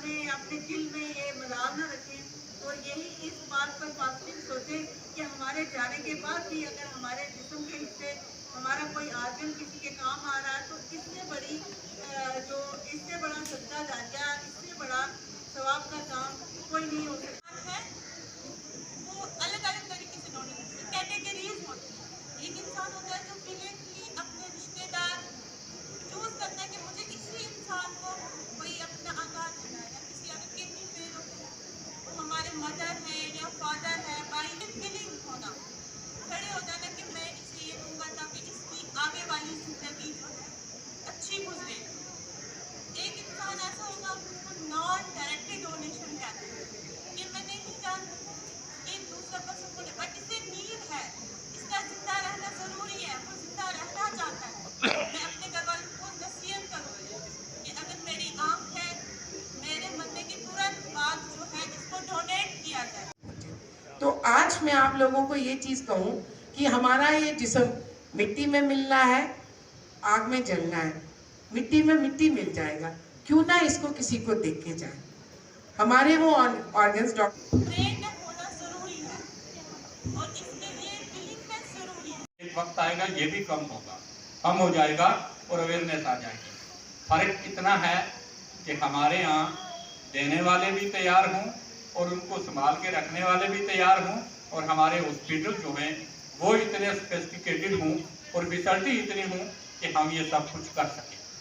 अपने दिल में ये मलाल न रखें और यही इस बात पर पॉजिटिव सोचें कि हमारे जाने के बाद भी अगर हमारे जिस्म के हिस्से हमारा कोई आर्गन किसी के काम आ रहा है तो इससे बड़ा सदका जारिया, इससे बड़ा सवाब का काम कोई नहीं हो सकता है। वो अलग अलग तरीके से डोनेट कैटेगरीज होती हैं। एक इंसान होता है जो ब्रिलियंटली अपने रिश्तेदार चूज करता है कि मुझे इसी इंसान को कोई अपना आकार देना है, या किसी अगर किडनी फेल हो गई तो हमारे मदर है या फादर है, भाई विलिंग होना, खड़े हो जाना कि मैं इसे ये दूंगा ताकि इसकी आगे वाली जिंदगी जो है अच्छी गुजरे। एक इंसान ऐसा होगा उसको नॉन डायरेक्टली डोनेशन कहते हैं कि मैं नहीं जानती एक दूसरा पर्सन को, बट इसे नीड है, इसका जिंदा रहना जरूरी है, वो जिंदा रहना चाहता है। मैं अपने घर वालों को नसीहत करूँ कि अगर मेरी आँख है, मेरे मरने के तुरंत बाद जो है इसको डोनेट किया जाए। तो आज मैं आप लोगों को ये चीज कहूँ कि हमारा ये जिस्म मिट्टी में मिलना है, आग में जलना है, मिट्टी में मिट्टी मिल जाएगा, क्यों ना इसको किसी को देख के जाए। हमारे वो ऑर्गन्स एक वक्त आएगा ये भी कम होगा, कम हो जाएगा और अवेयरनेस आ जाएगी। फर्क इतना है कि हमारे यहाँ देने वाले भी तैयार हों और उनको संभाल के रखने वाले भी तैयार हों, और हमारे हॉस्पिटल जो हैं वो इतने सोफिस्टिकेटेड हों और फैसिलिटी इतनी हों कि हम ये सब कुछ कर सकें।